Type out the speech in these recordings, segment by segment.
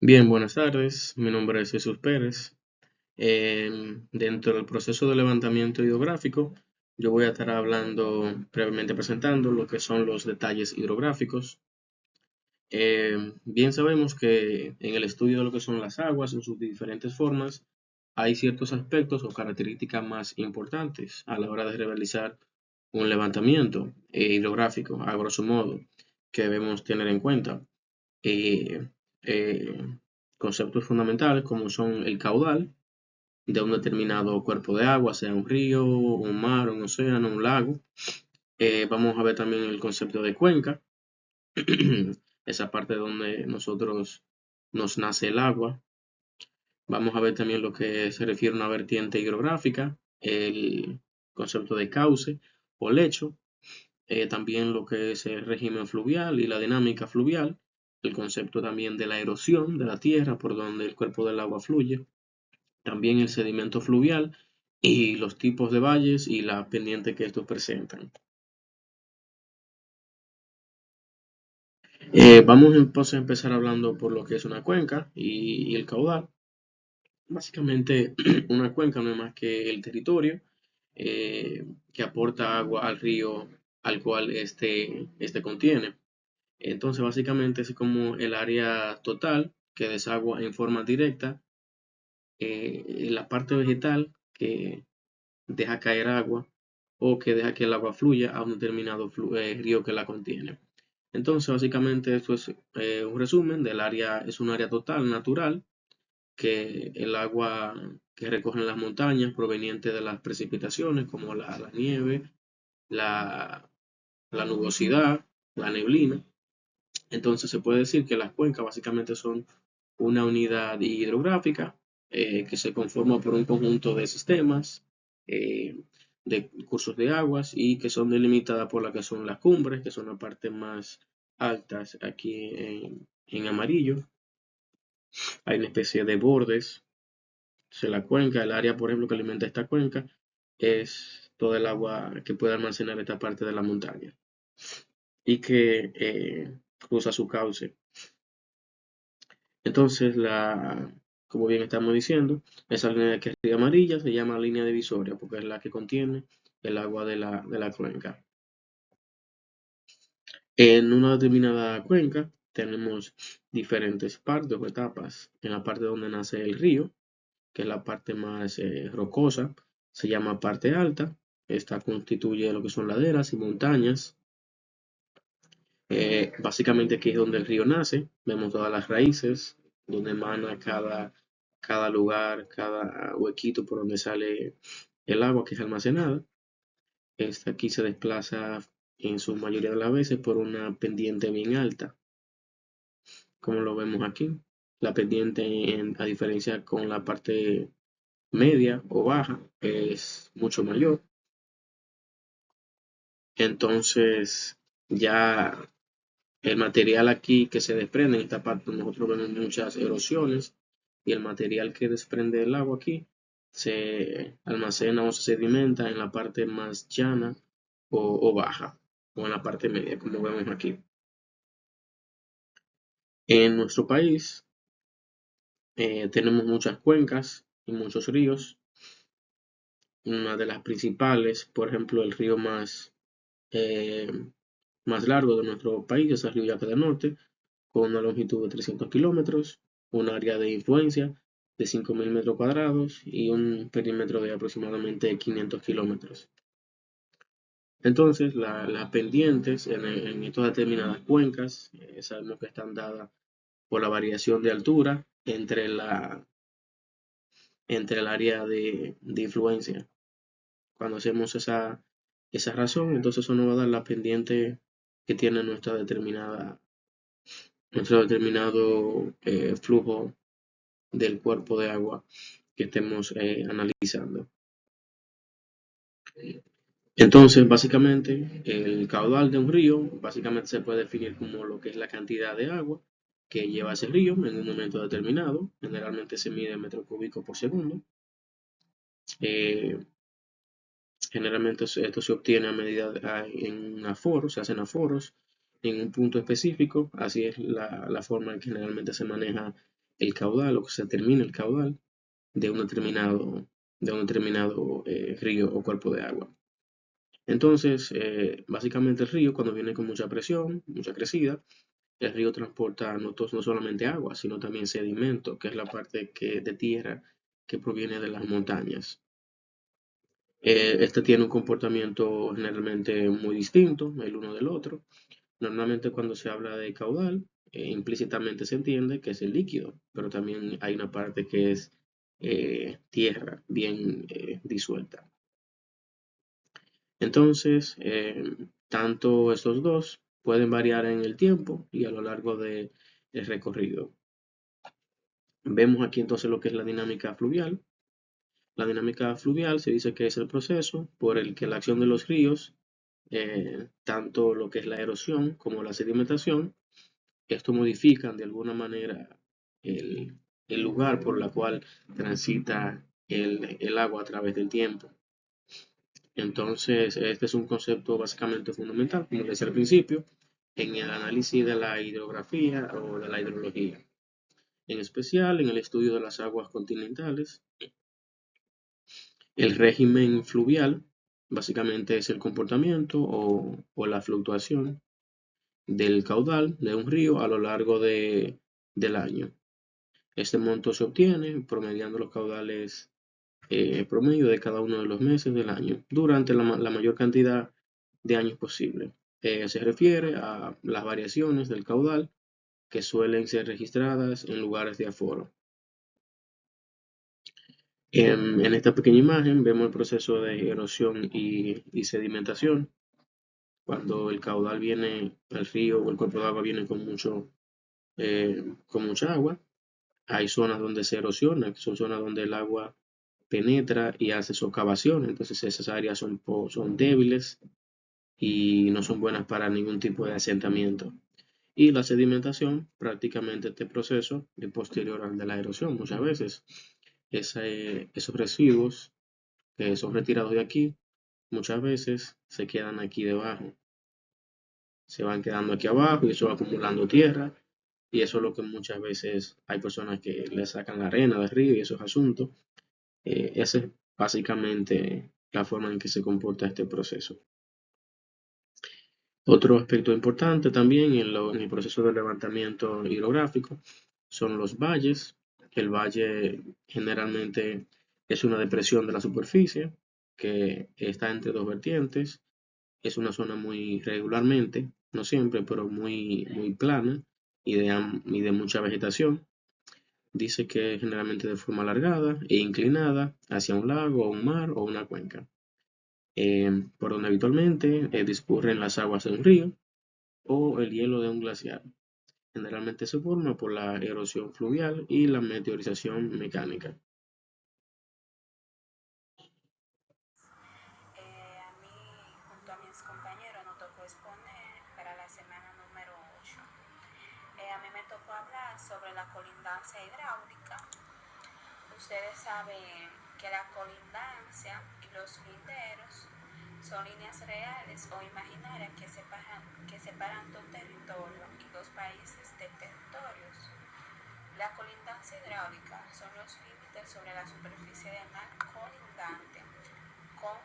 Bien, buenas tardes. Mi nombre es Jesús Pérez. Dentro del proceso de levantamiento hidrográfico, yo voy a estar hablando, brevemente presentando lo que son los detalles hidrográficos. Bien sabemos que en el estudio de lo que son las aguas en sus diferentes formas, hay ciertos aspectos o características más importantes a la hora de realizar un levantamiento hidrográfico, a grosso modo, que debemos tener en cuenta. eh, eh, Conceptos fundamentales como son el caudal de un determinado cuerpo de agua, sea un río, un mar, un océano, un lago. Vamos a ver también el concepto de cuenca, esa parte donde nosotros nos nace el agua. Vamos a ver también lo que se refiere a una vertiente hidrográfica, el concepto de cauce o lecho, también lo que es el régimen fluvial y la dinámica fluvial, el concepto también de la erosión de la tierra por donde el cuerpo del agua fluye, también el sedimento fluvial y los tipos de valles y la pendiente que estos presentan. Vamos entonces a empezar hablando por lo que es una cuenca y el caudal. Básicamente, una cuenca no es más que el territorio que aporta agua al río al cual este contiene. Entonces, básicamente es como el área total que desagua en forma directa en la parte vegetal que deja caer agua o que deja que el agua fluya a un determinado río que la contiene. Entonces, básicamente esto es un resumen del área, es un área total, natural, que el agua que recogen las montañas proveniente de las precipitaciones, como la nieve, la, la nubosidad, la neblina. Entonces se puede decir que las cuencas básicamente son una unidad hidrográfica que se conforma por un conjunto de sistemas, eh, de cursos de aguas y que son delimitadas por las que son las cumbres, que son las partes más altas aquí en amarillo. Hay una especie de bordes. La cuenca, el área, por ejemplo, que alimenta esta cuenca, es toda el agua que puede almacenar esta parte de la montaña y que cruza su cauce. Entonces, como bien estamos diciendo, esa línea que es amarilla se llama línea divisoria porque es la que contiene el agua de la cuenca. En una determinada cuenca tenemos diferentes partes o etapas. En la parte donde nace el río, que es la parte más rocosa, se llama parte alta. Esta constituye lo que son laderas y montañas. Básicamente aquí es donde el río nace. Vemos todas las raíces, donde emana cada lugar, cada huequito por donde sale el agua que es almacenada. Esta aquí se desplaza en su mayoría de las veces por una pendiente bien alta, como lo vemos aquí. La pendiente, a diferencia con la parte media o baja, es mucho mayor. Entonces, ya el material aquí que se desprende en esta parte, nosotros vemos muchas erosiones y el material que desprende el agua aquí se almacena o se sedimenta en la parte más llana o baja o en la parte media, como vemos aquí. En nuestro país tenemos muchas cuencas y muchos ríos. Una de las principales, por ejemplo, el río eh, más largo de nuestro país es el río Yaque del Norte, con una longitud de 300 kilómetros, un área de influencia de 5.000 metros cuadrados y un perímetro de aproximadamente 500 kilómetros. Entonces, las pendientes en estas determinadas cuencas sabemos que están dadas por la variación de altura entre el área de influencia. Cuando hacemos esa razón, entonces eso nos va a dar la pendiente que tiene nuestro determinado flujo del cuerpo de agua que estemos analizando. Entonces, básicamente, el caudal de un río básicamente se puede definir como lo que es la cantidad de agua que lleva ese río en un momento determinado. Generalmente se mide en metros cúbicos por segundo. Eh, Generalmente esto se obtiene a medida en aforos, se hacen aforos en un punto específico. Así es la forma en que generalmente se maneja el caudal o que se determine el caudal de un determinado río o cuerpo de agua. Entonces, básicamente el río, cuando viene con mucha presión, mucha crecida, el río transporta no solamente agua, sino también sedimento, que es la parte de tierra que proviene de las montañas. Este tiene un comportamiento generalmente muy distinto el uno del otro. Normalmente cuando se habla de caudal, implícitamente se entiende que es el líquido, pero también hay una parte que es tierra bien disuelta. Entonces, tanto estos dos pueden variar en el tiempo y a lo largo del recorrido. Vemos aquí entonces lo que es la dinámica fluvial. La dinámica fluvial se dice que es el proceso por el que la acción de los ríos, tanto lo que es la erosión como la sedimentación, esto modifican de alguna manera el, el lugar por la cual transita el agua a través del tiempo. Entonces, este es un concepto básicamente fundamental, como decía al principio, en el análisis de la hidrografía o de la hidrología, en especial en el estudio de las aguas continentales. El régimen fluvial básicamente es el comportamiento o la fluctuación del caudal de un río a lo largo del año. Este monto se obtiene promediando los caudales promedio de cada uno de los meses del año durante la mayor cantidad de años posible. Se refiere a las variaciones del caudal que suelen ser registradas en lugares de aforo. En esta pequeña imagen vemos el proceso de erosión y sedimentación. Cuando el caudal viene al río o el cuerpo de agua viene con mucha agua, hay zonas donde se erosiona, que son zonas donde el agua penetra y hace socavación. Entonces esas áreas son débiles y no son buenas para ningún tipo de asentamiento. Y la sedimentación, prácticamente este proceso es posterior al de la erosión. Muchas veces esos residuos que son retirados de aquí, muchas veces se quedan aquí debajo. Se van quedando aquí abajo y eso va acumulando tierra. Y eso es lo que muchas veces hay personas que le sacan la arena del río y esos asuntos. Esa es básicamente la forma en que se comporta este proceso. Otro aspecto importante también en el proceso de levantamiento hidrográfico son los valles. El valle generalmente es una depresión de la superficie que está entre dos vertientes. Es una zona muy regularmente, no siempre, pero muy plana y de mucha vegetación. Dice que generalmente de forma alargada e inclinada hacia un lago, un mar o una cuenca, por donde habitualmente discurren las aguas de un río o el hielo de un glaciar. Generalmente se forma por la erosión fluvial y la meteorización mecánica. A mí, junto a mis compañeros, nos tocó exponer para la semana número 8. A mí me tocó hablar sobre la colindancia hidráulica. Ustedes saben que la colindancia y los linderos son líneas reales o imaginarias que separan dos territorios y dos países de territorios. La colindancia hidráulica son los límites sobre la superficie del mar colindante con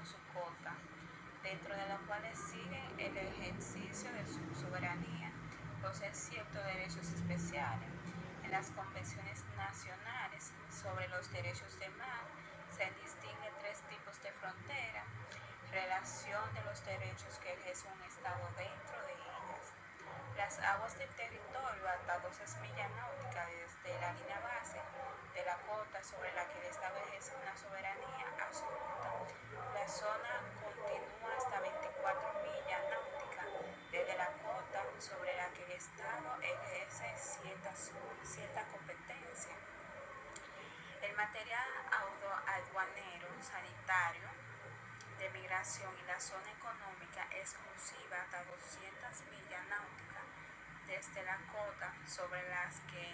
su cota, dentro de la cual sigue el ejercicio de su soberanía, posee ciertos derechos especiales. En las convenciones nacionales sobre los derechos de mar se distinguen tres tipos de frontera, relación de los derechos que ejerce un Estado dentro de ellas. Las aguas del territorio hasta 12 millas náuticas desde la línea base de la cota sobre la que el Estado ejerce una soberanía absoluta. La zona continúa hasta 24 millas náuticas desde la cota sobre la que el Estado ejerce cierta competencia. El material aduanero, sanitario, de migración y la zona económica exclusiva hasta 200 millas náuticas desde la cota sobre las que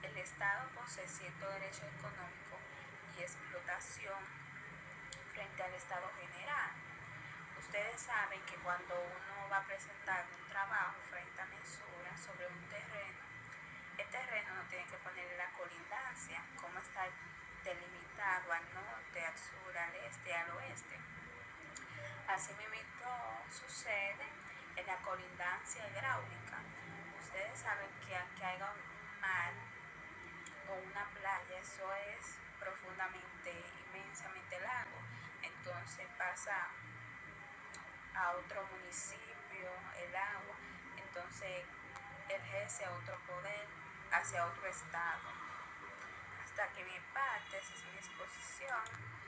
el Estado posee cierto derecho económico y explotación frente al Estado general. Ustedes saben que cuando uno va a presentar un trabajo frente a mensura sobre un terreno, El terreno no tiene que ponerle la colindancia, cómo está delimitado al norte, al sur, al este, al oeste. Asimismo sucede en la colindancia hidráulica. Ustedes saben que aunque haya un mar o una playa, eso es profundamente, inmensamente largo. Entonces pasa a otro municipio el agua, entonces ejerce otro poder hacia otro estado. Hasta que mi parte, esa es mi exposición.